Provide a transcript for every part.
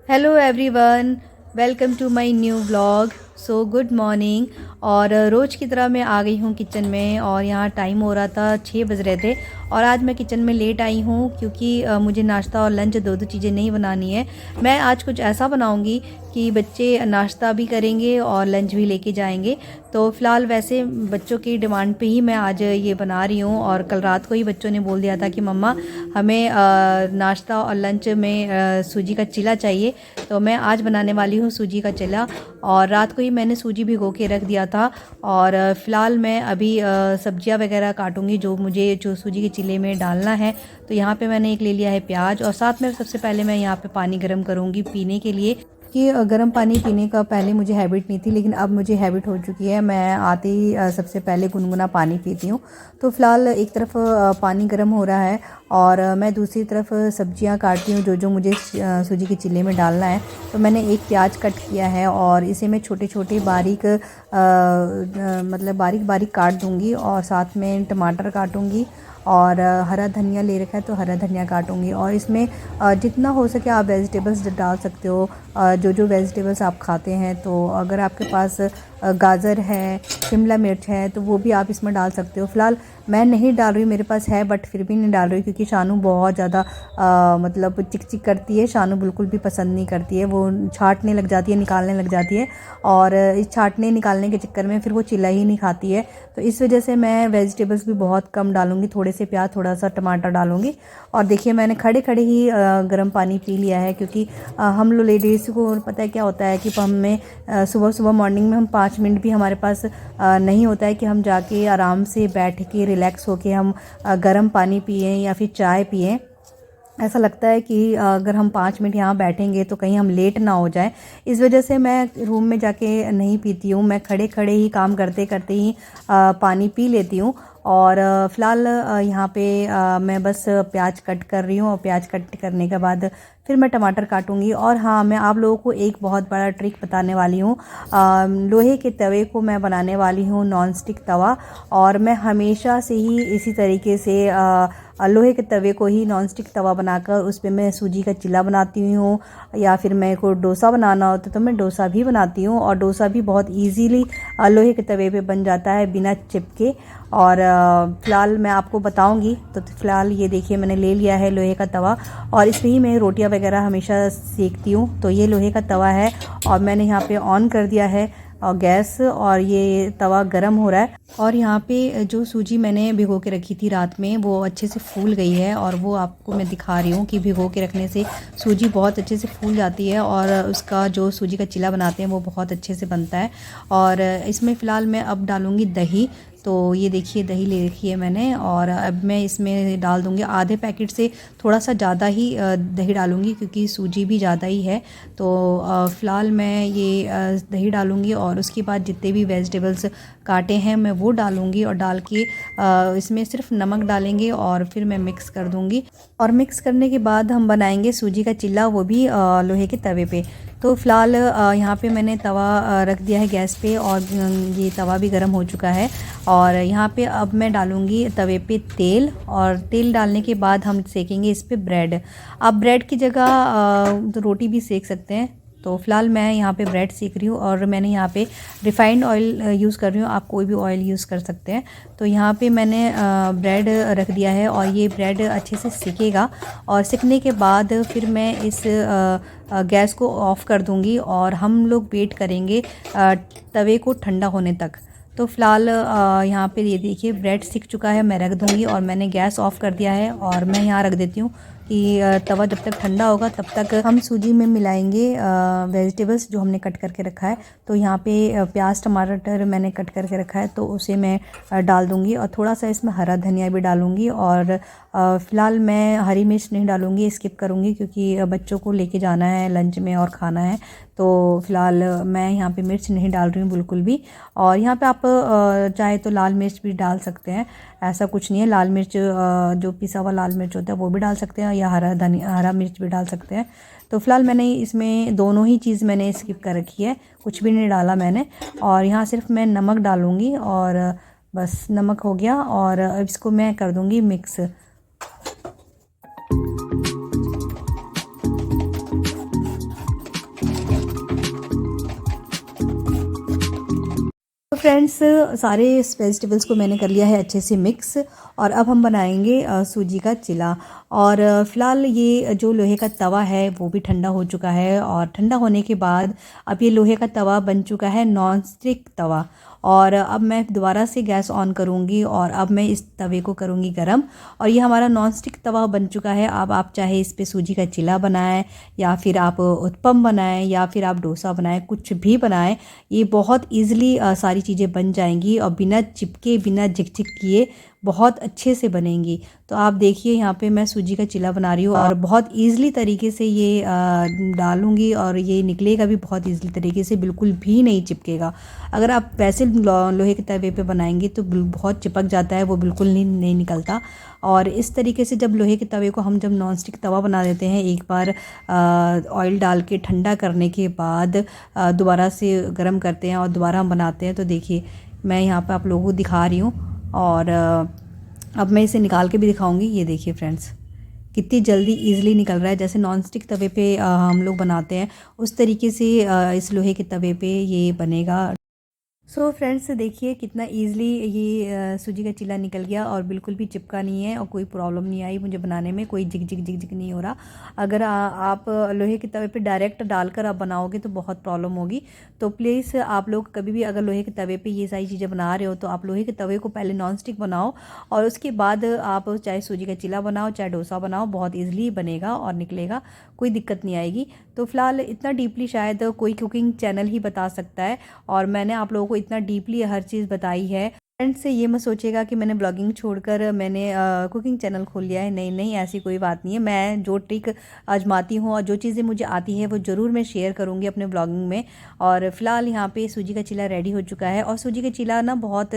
Hello everyone, welcome to my new vlog. So good morning. और रोज़ की तरह मैं आ गई हूँ किचन में और यहाँ टाइम हो रहा था 6 बज रहे थे। और आज मैं किचन में लेट आई हूँ क्योंकि मुझे नाश्ता और लंच दो चीज़ें नहीं बनानी है। मैं आज कुछ ऐसा बनाऊँगी कि बच्चे नाश्ता भी करेंगे और लंच भी लेके जाएंगे। तो फ़िलहाल वैसे बच्चों की डिमांड पे ही मैं आज ये बना रही हूँ। और कल रात को ही बच्चों ने बोल दिया था कि मम्मा हमें नाश्ता और लंच में सूजी का चिला चाहिए। तो मैं आज बनाने वाली हूँ सूजी का चिला। और रात को ही मैंने सूजी भिगो के रख दिया था। और फ़िलहाल मैं अभी सब्जियां वगैरह काटूंगी जो सूजी के चिले में डालना है। तो यहाँ पे मैंने एक ले लिया है प्याज, और साथ में सबसे पहले मैं यहाँ पे पानी गर्म करूँगी पीने के लिए। कि गर्म पानी पीने का पहले मुझे हैबिट नहीं थी, लेकिन अब मुझे हैबिट हो चुकी है। मैं आते ही सबसे पहले गुनगुना पानी पीती हूँ। तो फ़िलहाल एक तरफ पानी गर्म हो रहा है और मैं दूसरी तरफ सब्जियां काटती हूँ जो मुझे सूजी के चिल्ले में डालना है। तो मैंने एक प्याज कट किया है और इसे मैं छोटे छोटे बारीक मतलब बारीक बारीक काट दूँगी। और साथ में टमाटर काटूँगी और हरा धनिया ले रखा है तो हरा धनिया काटूँगी। और इसमें जितना हो सके आप वेजिटेबल्स डाल सकते हो, जो वेजिटेबल्स आप खाते हैं। तो अगर आपके पास गाजर है, शिमला मिर्च है, तो वो भी आप इसमें डाल सकते हो। फ़िलहाल मैं नहीं डाल रही हूँ, मेरे पास है बट फिर भी नहीं डाल रही क्योंकि शानू बहुत ज़्यादा मतलब चिक चिक करती है। शानू बिल्कुल भी पसंद नहीं करती है, वो छाँटने लग जाती है, निकालने लग जाती है। और इस छाँटने निकालने के चक्कर में फिर वो चिल्ला ही नहीं खाती है। तो इस वजह से मैं वेजिटेबल्स भी बहुत कम डालूँगी, थोड़े से प्याज, थोड़ा सा टमाटर डालूँगी। और देखिए मैंने खड़े खड़े ही गर्म पानी पी लिया है क्योंकि हम लोग लेडीज़ को पता है क्या होता है कि हमें सुबह सुबह मॉर्निंग में हम 5 मिनट भी हमारे पास नहीं होता है कि हम जाके आराम से बैठ के रिलैक्स होके हम गर्म पानी पिएं या फिर चाय पिएं। ऐसा लगता है कि अगर हम 5 मिनट यहाँ बैठेंगे तो कहीं हम लेट ना हो जाए। इस वजह से मैं रूम में जाके नहीं पीती हूँ, मैं खड़े खड़े ही काम करते करते ही पानी पी लेती हूँ। और फ़िलहाल यहाँ पे मैं बस प्याज कट कर रही हूँ और प्याज कट करने के बाद फिर मैं टमाटर काटूंगी। और हाँ, मैं आप लोगों को एक बहुत बड़ा ट्रिक बताने वाली हूँ। लोहे के तवे को मैं बनाने वाली हूँ नॉन स्टिक तवा। और मैं हमेशा से ही इसी तरीके से लोहे के तवे को ही नॉन स्टिक तवा बनाकर उस पर मैं सूजी का चिल्ला बनाती हूँ। या फिर मेरे को डोसा बनाना होता है तो मैं डोसा भी बनाती हूँ। और डोसा भी बहुत इजीली लोहे के तवे पे बन जाता है बिना चिपके। और फ़िलहाल मैं आपको बताऊंगी। तो फ़िलहाल ये देखिए मैंने ले लिया है लोहे का तवा और इस पर ही मैं रोटियां वगैरह हमेशा सेकती हूँ। तो ये लोहे का तवा है और मैंने यहाँ पे ऑन कर दिया है और गैस, और ये तवा गरम हो रहा है। और यहाँ पे जो सूजी मैंने भिगो के रखी थी रात में वो अच्छे से फूल गई है। और वो आपको मैं दिखा रही हूँ कि भिगो के रखने से सूजी बहुत अच्छे से फूल जाती है और उसका जो सूजी का चिला बनाते हैं वो बहुत अच्छे से बनता है। और इसमें फ़िलहाल मैं अब डालूँगी दही। तो ये देखिए दही ले रखी है मैंने और अब मैं इसमें डाल दूँगी आधे पैकेट से थोड़ा सा ज़्यादा ही दही डालूँगी क्योंकि सूजी भी ज़्यादा ही है। तो फ़िलहाल मैं ये दही डालूँगी और उसके बाद जितने भी वेजिटेबल्स काटे हैं मैं वो डालूँगी। और डाल के इसमें सिर्फ नमक डालेंगे और फिर मैं मिक्स कर दूँगी। और मिक्स करने के बाद हम बनाएंगे सूजी का चिल्ला, वो भी लोहे के तवे पे। तो फ़िलहाल यहाँ पे मैंने तवा रख दिया है गैस पे और ये तवा भी गर्म हो चुका है। और यहाँ पे अब मैं डालूँगी तवे पे तेल, और तेल डालने के बाद हम सेकेंगे इस पे ब्रेड। आप ब्रेड की जगह तो रोटी भी सेक सकते हैं। तो फ़िलहाल मैं यहाँ पे ब्रेड सेक रही हूँ और मैंने यहाँ पे रिफ़ाइंड ऑयल यूज़ कर रही हूँ, आप कोई भी ऑयल यूज़ कर सकते हैं। तो यहाँ पे मैंने ब्रेड रख दिया है और ये ब्रेड अच्छे से सिकेगा। और सिकने के बाद फिर मैं इस गैस को ऑफ़ कर दूँगी और हम लोग वेट करेंगे तवे को ठंडा होने तक। तो फ़िलहाल यहाँ पे ये देखिए ब्रेड सिक चुका है, मैं रख दूँगी। और मैंने गैस ऑफ़ कर दिया है और मैं यहाँ रख देती हूँ कि तवा जब तक ठंडा होगा तब तक हम सूजी में मिलाएंगे वेजिटेबल्स जो हमने कट करके रखा है। तो यहाँ पे प्याज टमाटर मैंने कट करके रखा है तो उसे मैं डाल दूँगी और थोड़ा सा इसमें हरा धनिया भी डालूँगी। और फ़िलहाल मैं हरी मिर्च नहीं डालूँगी, स्किप करूँगी क्योंकि बच्चों को लेके जाना है लंच में और खाना है। तो फ़िलहाल मैं यहाँ पे मिर्च नहीं डाल रही हूँ बिल्कुल भी। और यहाँ पे आप चाहे तो लाल मिर्च भी डाल सकते हैं, ऐसा कुछ नहीं है। लाल मिर्च जो पिसा हुआ लाल मिर्च होता है वो भी डाल सकते हैं या हरा मिर्च भी डाल सकते हैं। तो फ़िलहाल मैंने इसमें दोनों ही चीज़ मैंने स्किप कर रखी है, कुछ भी नहीं डाला मैंने। और यहाँ सिर्फ मैं नमक डालूँगी और बस नमक हो गया। और अब इसको मैं कर दूँगी मिक्स। फ्रेंड्स सारे वेजिटेबल्स को मैंने कर लिया है अच्छे से मिक्स, और अब हम बनाएंगे सूजी का चिला। और फ़िलहाल ये जो लोहे का तवा है वो भी ठंडा हो चुका है, और ठंडा होने के बाद अब ये लोहे का तवा बन चुका है नॉन स्टिक तवा। और अब मैं दोबारा से गैस ऑन करूँगी और अब मैं इस तवे को करूँगी गरम। और ये हमारा नॉन स्टिक तवा बन चुका है। अब आप चाहे इस पे सूजी का चिला बनाएं, या फिर आप उत्पम बनाएं, या फिर आप डोसा बनाएं, कुछ भी बनाएं, ये बहुत ईज़िली सारी चीज़ें बन जाएंगी और बिना चिपके बिना झिकझिक किए बहुत अच्छे से बनेंगी। तो आप देखिए यहाँ पे मैं सूजी का चिला बना रही हूँ और बहुत ईज़िली तरीके से ये डालूँगी, और ये निकलेगा भी बहुत ईज़िली तरीके से, बिल्कुल भी नहीं चिपकेगा। अगर आप वैसे लोहे के तवे पे बनाएंगे तो बहुत चिपक जाता है, वो बिल्कुल नहीं निकलता। और इस तरीके से जब लोहे के तवे को हम जब नॉन स्टिक तवा बना देते हैं, एक बार ऑयल डाल के ठंडा करने के बाद दोबारा से गर्म करते हैं और दोबारा हम बनाते हैं, तो देखिए मैं यहाँ पे आप लोगों को दिखा रही हूँ। और अब मैं इसे निकाल के भी दिखाऊंगी। ये देखिए फ्रेंड्स, कितनी जल्दी ईज़िली निकल रहा है। जैसे नॉन स्टिक तवे पे हम लोग बनाते हैं, उस तरीके से इस लोहे के तवे पे ये बनेगा। सो फ्रेंड्स देखिए कितना ईज़िली ये सूजी का चिला निकल गया, और बिल्कुल भी चिपका नहीं है, और कोई प्रॉब्लम नहीं आई मुझे बनाने में, कोई झिक नहीं हो रहा। अगर आप लोहे के तवे पे डायरेक्ट डालकर आप बनाओगे तो बहुत प्रॉब्लम होगी। तो प्लीज़ आप लोग कभी भी अगर लोहे के तवे पे ये सारी चीज़ें बना रहे हो तो आप लोहे के तवे को पहले नॉन स्टिक बनाओ, और उसके बाद आप चाहे सूजी का चिला बनाओ चाहे डोसा बनाओ, बहुत ईज़िली बनेगा और निकलेगा, कोई दिक्कत नहीं आएगी। तो फिलहाल इतना डीपली शायद कोई कुकिंग चैनल ही बता सकता है, और मैंने आप लोगों को इतना डीपली हर चीज़ बताई है। फ्रेंड्स से ये मत सोचिएगा कि मैंने ब्लॉगिंग छोड़कर मैंने कुकिंग चैनल खोल लिया है, नहीं नहीं, ऐसी कोई बात नहीं है। मैं जो ट्रिक आजमाती हूँ और जो चीज़ें मुझे आती है वो ज़रूर मैं शेयर करूँगी अपने ब्लॉगिंग में। और फिलहाल यहाँ पे सूजी का चिला रेडी हो चुका है, और सूजी का चिला ना बहुत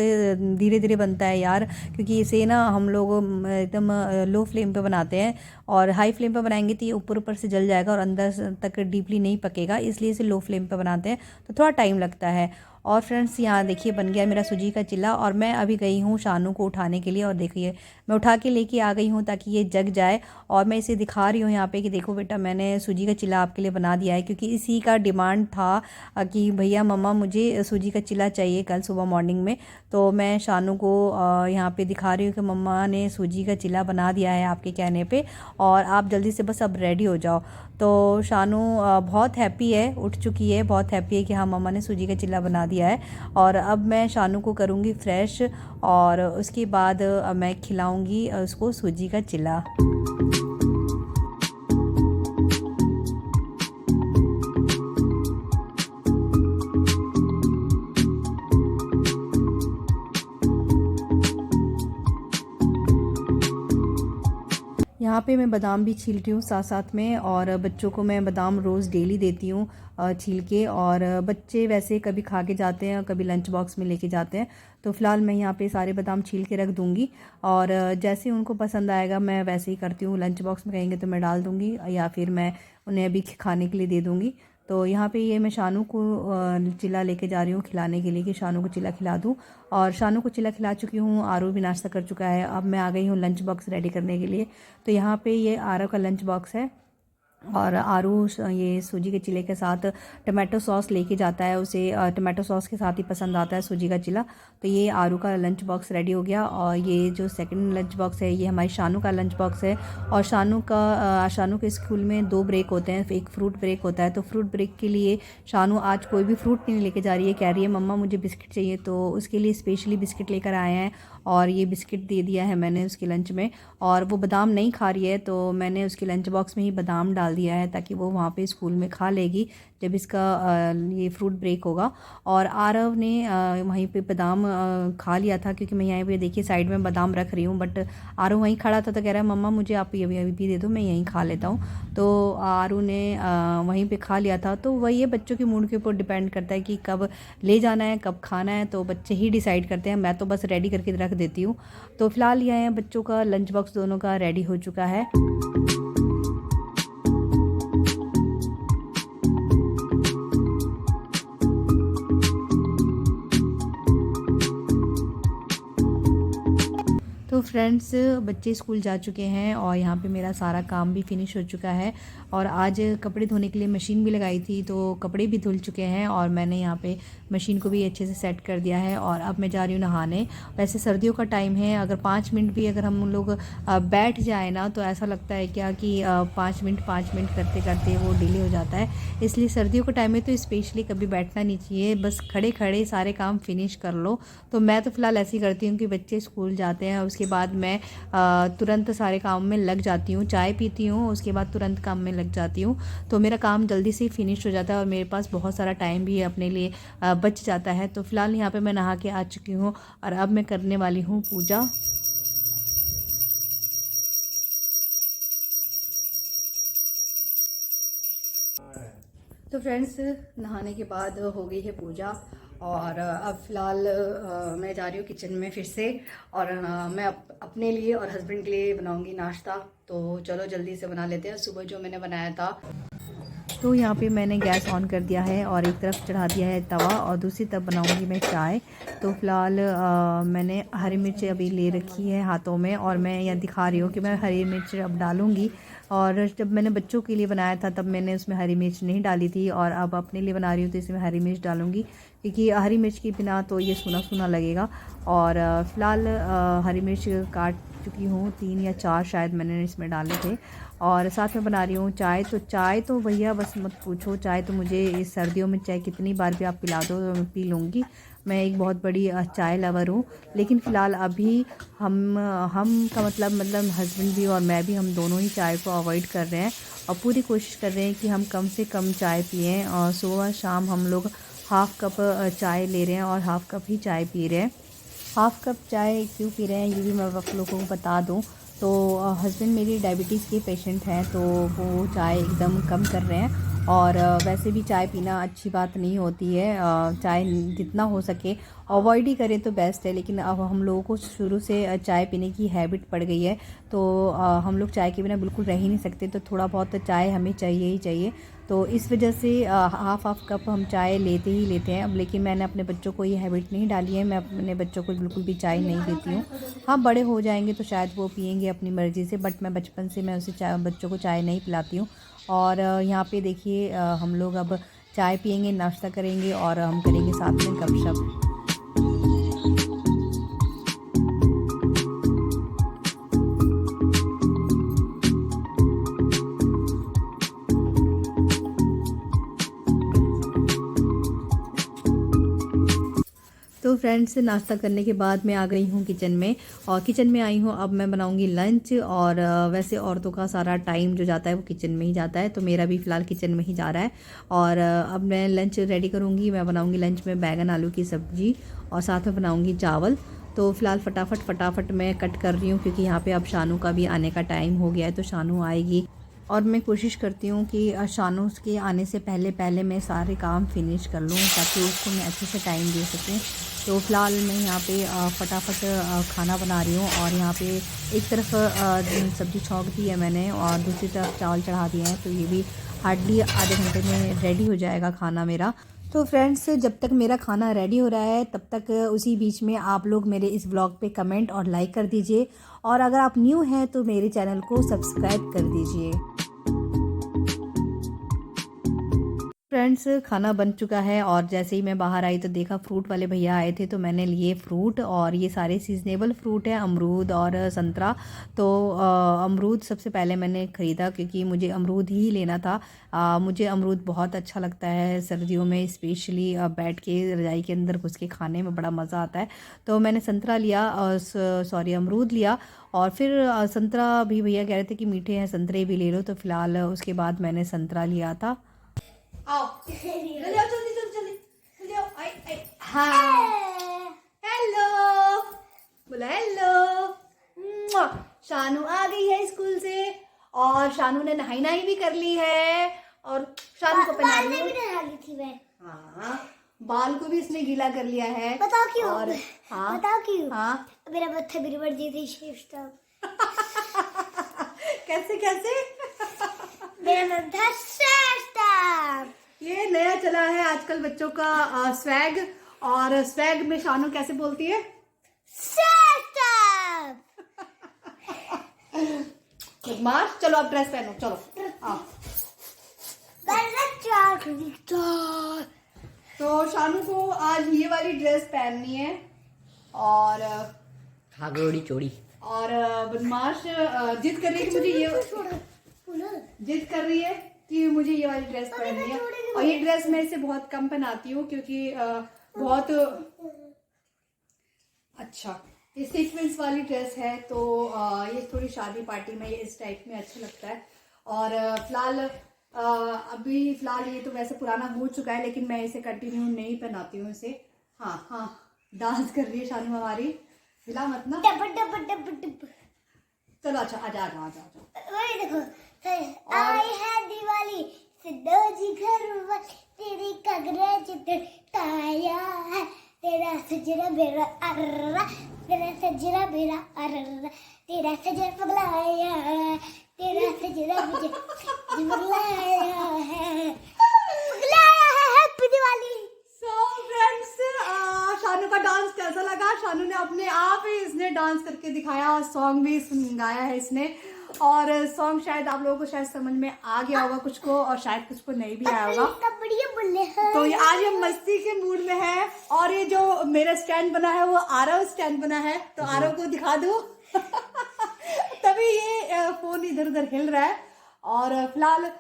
धीरे धीरे बनता है यार, क्योंकि इसे ना हम लोग एकदम लो फ्लेम पे बनाते हैं, और हाई फ्लेम पे बनाएंगे तो ये ऊपर ऊपर से जल जाएगा और अंदर तक डीपली नहीं पकेगा, इसलिए इसे लो फ्लेम पे बनाते हैं, तो थोड़ा टाइम लगता है। और फ्रेंड्स यहाँ देखिए बन गया मेरा सूजी का चिल्ला, और मैं अभी गई हूँ शानू को उठाने के लिए, और देखिए मैं उठा के लेके आ गई हूँ ताकि ये जग जाए। और मैं इसे दिखा रही हूँ यहाँ पे कि देखो बेटा, मैंने सूजी का चिल्ला आपके लिए बना दिया है, क्योंकि इसी का डिमांड था कि भैया मम्मा मुझे सूजी का चिल्ला चाहिए कल सुबह मॉर्निंग में। तो मैं शानू को यहाँ पे दिखा रही हूँ कि मम्मा ने सूजी का चिल्ला बना दिया है आपके कहने पे, और आप जल्दी से बस अब रेडी हो जाओ। तो शानू बहुत हैप्पी है, उठ चुकी है, बहुत हैप्पी है कि हाँ मम्मा ने सूजी का चिल्ला बना दिया है। और अब मैं शानू को करूँगी फ्रेश, और उसके बाद मैं खिलाऊँगी उसको सूजी का चिल्ला। यहाँ पे मैं बादाम भी छील रही हूँ साथ साथ में, और बच्चों को मैं बादाम रोज़ डेली देती हूँ छील के। और बच्चे वैसे कभी खा के जाते हैं, कभी लंच बॉक्स में लेके जाते हैं। तो फ़िलहाल मैं यहाँ पे सारे बादाम छील के रख दूँगी, और जैसे उनको पसंद आएगा मैं वैसे ही करती हूँ। लंच बॉक्स में कहेंगे तो मैं डाल दूँगी, या फिर मैं उन्हें अभी खाने के लिए दे दूँगी। तो यहाँ पे ये मैं शानू को चिल्ला लेके जा रही हूँ खिलाने के लिए, कि शानू को चिल्ला खिला दूँ। और शानू को चिल्ला खिला चुकी हूँ, आरू भी नाश्ता कर चुका है। अब मैं आ गई हूँ लंच बॉक्स रेडी करने के लिए। तो यहाँ पे ये आरव का लंच बॉक्स है, और आरू ये सूजी के चिल्ले के साथ टमाटो सॉस लेके जाता है, उसे टमाटो सॉस के साथ ही पसंद आता है सूजी का चिल्ला। तो ये आरू का लंच बॉक्स रेडी हो गया। और ये जो सेकंड लंच बॉक्स है ये हमारी शानू का लंच बॉक्स है। और शानू के स्कूल में 2 ब्रेक होते हैं, एक फ्रूट ब्रेक होता है। तो फ्रूट ब्रेक के लिए शानू आज कोई भी फ्रूट नहीं लेके जा रही है, कह रही है मम्मा मुझे बिस्किट चाहिए। तो उसके लिए स्पेशली बिस्किट लेकर आए हैं, और ये बिस्किट दे दिया है मैंने उसके लंच में। और वो बादाम नहीं खा रही है, तो मैंने उसके लंच बॉक्स में ही बादाम डाल दिया है, ताकि वो वहाँ पे स्कूल में खा लेगी जब इसका ये फ्रूट ब्रेक होगा। और आरव ने वहीं पे बादाम खा लिया था, क्योंकि मैं यहाँ पे देखिए साइड में बादाम रख रही हूँ, बट आरव वहीं खड़ा था, तो कह रहा है मम्मा मुझे आप ये अभी भी दे दो, मैं यहीं खा लेता हूँ। तो आरू ने वहीं पे खा लिया था। तो वही है, बच्चों के मूड के ऊपर डिपेंड करता है कि कब ले जाना है कब खाना है, तो बच्चे ही डिसाइड करते हैं, मैं तो बस रेडी करके रख देती हूँ। तो फिलहाल यह बच्चों का लंच बॉक्स दोनों का रेडी हो चुका है। तो फ्रेंड्स, बच्चे स्कूल जा चुके हैं और यहाँ पे मेरा सारा काम भी फिनिश हो चुका है। और आज कपड़े धोने के लिए मशीन भी लगाई थी, तो कपड़े भी धुल चुके हैं और मैंने यहाँ पे मशीन को भी अच्छे से सेट कर दिया है। और अब मैं जा रही हूँ नहाने। वैसे सर्दियों का टाइम है, अगर 5 मिनट भी अगर हम लोग बैठ जाए ना तो ऐसा लगता है क्या कि 5 मिनट करते करते वो डिले हो जाता है। इसलिए सर्दियों का टाइम में तो स्पेशली कभी बैठना नहीं चाहिए, बस खड़े खड़े सारे काम फिनिश कर लो। तो मैं तो फ़िलहाल ऐसे ही करती हूँ कि बच्चे स्कूल जाते हैं, उसके बाद मैं तुरंत सारे काम में लग जाती हूँ, चाय पीती हूँ, उसके बाद तुरंत काम में लग जाती हूँ। तो मेरा काम जल्दी से फिनिश हो जाता है और मेरे पास बहुत सारा टाइम भी अपने लिए बच जाता है। तो फ़िलहाल यहाँ पे मैं नहा के आ चुकी हूँ और अब मैं करने वाली हूँ पूजा। तो फ्रेंड्स, नहाने के बाद हो गई है पूजा और अब फ़िलहाल मैं जा रही हूँ किचन में फिर से। और मैं अपने लिए और हस्बैंड के लिए बनाऊँगी नाश्ता। तो चलो जल्दी से बना लेते हैं। सुबह जो मैंने बनाया था, तो यहाँ पे मैंने गैस ऑन कर दिया है और एक तरफ चढ़ा दिया है तवा और दूसरी तरफ बनाऊँगी मैं चाय। तो फ़िलहाल मैंने हरी मिर्च अभी ले रखी है हाथों में और मैं यहाँ दिखा रही हूँ कि मैं हरी मिर्च अब डालूँगी। और जब मैंने बच्चों के लिए बनाया था तब मैंने उसमें हरी मिर्च नहीं डाली थी, और अब अपने लिए बना रही हूँ तो इसमें हरी मिर्च डालूँगी, क्योंकि हरी मिर्च के बिना तो ये सूना सूना लगेगा। और फ़िलहाल हरी मिर्च काट चुकी हूँ, 3 या 4 शायद मैंने इसमें डाले थे। और साथ में बना रही हूँ चाय। तो चाय तो भैया बस मत पूछो, चाय तो मुझे इस सर्दियों में चाय कितनी बार भी आप पिला दो तो मैं पी लूँगी। मैं एक बहुत बड़ी चाय लवर हूँ। लेकिन फ़िलहाल अभी हम का मतलब हस्बैंड भी और मैं भी, हम दोनों ही चाय को अवॉइड कर रहे हैं और पूरी कोशिश कर रहे हैं कि हम कम से कम चाय पिएँ। और सुबह शाम हम लोग हाफ़ कप चाय ले रहे हैं और हाफ़ कप ही चाय पी रहे हैं। हाफ़ कप चाय क्यों पी रहे हैं ये भी मैं आप लोगों को बता दूं। तो हस्बैंड मेरी डायबिटीज़ के पेशेंट हैं, तो वो चाय एकदम कम कर रहे हैं। और वैसे भी चाय पीना अच्छी बात नहीं होती है, चाय जितना हो सके अवॉइड ही करें तो बेस्ट है। लेकिन अब हम लोगों को शुरू से चाय पीने की हैबिट पड़ गई है, तो हम लोग चाय के बिना बिल्कुल रह ही नहीं सकते। तो थोड़ा बहुत चाय हमें चाहिए ही चाहिए। तो इस वजह से हाफ़ कप हम चाय लेते ही लेते हैं अब। लेकिन मैंने अपने बच्चों को ये हैबिट नहीं डाली है, मैं अपने बच्चों को बिल्कुल भी चाय नहीं देती हूँ। हाँ, बड़े हो जाएंगे तो शायद वो पियेंगे अपनी मर्ज़ी से, बट मैं बचपन से मैं उसे बच्चों को चाय नहीं पिलाती हूँ। और यहाँ पे देखिए हम लोग अब चाय पियेंगे, नाश्ता करेंगे और हम करेंगे साथ में गपशप। तो फ्रेंड्स, नाश्ता करने के बाद मैं आ गई हूँ किचन में और किचन में आई हूँ। अब मैं बनाऊँगी लंच। और वैसे औरतों का सारा टाइम जो जाता है वो किचन में ही जाता है, तो मेरा भी फ़िलहाल किचन में ही जा रहा है। और अब मैं लंच रेडी करूँगी। मैं बनाऊँगी लंच में बैगन आलू की सब्ज़ी और साथ में बनाऊँगी चावल। तो फ़िलहाल फटाफट मैं कट कर रही हूँ, क्योंकि यहाँ पे अब शानू का भी आने का टाइम हो गया है, तो शानू आएगी। और मैं कोशिश करती हूँ कि शानू के आने से पहले पहले मैं सारे काम फिनिश कर लूँ, ताकि उसको मैं अच्छे से टाइम दे सकूँ। तो फ़िलहाल मैं यहाँ पे फटाफट खाना बना रही हूँ। और यहाँ पे एक तरफ सब्ज़ी छौंक दी है मैंने और दूसरी तरफ चावल चढ़ा दिए हैं, तो ये भी हार्डली आधे घंटे में रेडी हो जाएगा खाना मेरा। तो फ्रेंड्स, जब तक मेरा खाना रेडी हो रहा है तब तक उसी बीच में आप लोग मेरे इस व्लॉग पे कमेंट और लाइक कर दीजिए। और अगर आप न्यू हैं तो मेरे चैनल को सब्सक्राइब कर दीजिए। फ्रेंड्स, खाना बन चुका है और जैसे ही मैं बाहर आई तो देखा फ्रूट वाले भैया आए थे, तो मैंने लिए फ्रूट। और ये सारे सीजनेबल फ्रूट हैं, अमरूद और संतरा। तो अमरूद सबसे पहले मैंने ख़रीदा, क्योंकि मुझे अमरूद ही लेना था। मुझे अमरूद बहुत अच्छा लगता है सर्दियों में, स्पेशली बैठ के रज़ाई के अंदर घुस के खाने में बड़ा मज़ा आता है। तो मैंने संतरा लिया, सॉरी अमरूद लिया। और फिर संतरा भी भैया कह रहे थे कि मीठे हैं, संतरे भी ले लो। तो फ़िलहाल उसके बाद मैंने संतरा लिया था। आओ जल्दी आओ, जल्दी जल्दी जल्दी जल्दी आओ। आई आई हाँ, हेलो बोला, हेलो। शानू आ गई है स्कूल से और शानू ने नहाई भी कर ली है। और शानू को पहना रही हूँ। हाँ, बाल को भी इसने गीला कर लिया है। बताओ क्यों? और हाँ बताओ क्यों? हाँ, मेरा बच्चा बिरबर जी थी शिफ्ट। कैसे कैसे? मेरा नाम था श्रेष्ठ। ये नया चला है आजकल बच्चों का स्वैग। और स्वैग में शानू कैसे बोलती है? श्रेष्ठ। बदमाश। चलो अब ड्रेस पहनो, चलो आओ। तो शानू को आज ये वाली ड्रेस पहननी है और हागोड़ी चोड़ी। और बदमाश जिद कर रही है कि मुझे ये जिद कर रही है कि मुझे ये वाली ड्रेस पहननी है। और ये ड्रेस मैं इसे बहुत कम पहनाती हूँ क्योंकि बहुत अच्छा ये सीक्वेंस वाली ड्रेस है, तो ये थोड़ी शादी पार्टी में ये इस टाइप में अच्छा लगता है। और फिलहाल अभी फिलहाल ये तो वैसे पुराना हो चुका है, लेकिन मैं इसे कंटिन्यू नहीं पहनाती हूँ इसे। हाँ हाँ, डांस कर रही है शानू हमारी, हिला मत ना। चलो अच्छा आजा आजा आजा आजा। वही देखो, आई है दिवाली सिद्धो जी घर तेरी कगरे चित्र ताया है, तेरा सजरा मेरा अर्रा, तेरा सजरा मेरा अर्रा, तेरा सजरा पगलाया है, तेरा सजरा मुझे पगलाया है, happy Diwali. So friends, Shanu का डांस कैसा लगा? शानू ने अपने आप ही इसने डांस करके दिखाया और सॉन्ग भी गाया है इसने। और सॉन्ग शायद आप लोगों को शायद समझ में आ गया होगा कुछ को, और शायद कुछ को नहीं भी आया होगा। बढ़िया बोले हैं। तो ये आज हम मस्ती के मूड में है, और ये जो मेरा स्टैंड बना है वो आरव स्टैंड बना है, तो आरव को दिखा दो। तभी ये फोन इधर उधर हिल रहा है। और फिलहाल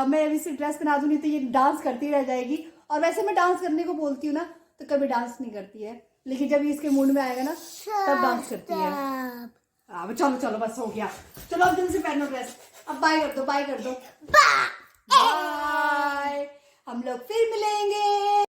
मैं अभी से ड्रेस पहना दूंगी तो ये डांस करती रह जाएगी। और वैसे मैं डांस करने को बोलती हूँ ना तो कभी डांस नहीं करती है, लेकिन जब ये इसके मूड में आएगा ना तब डांस करती है। चलो चलो बस हो गया, चलो अब दिन से पहनो ड्रेस। अब बाय कर दो, बाय कर दो, बाय। हम लोग फिर मिलेंगे।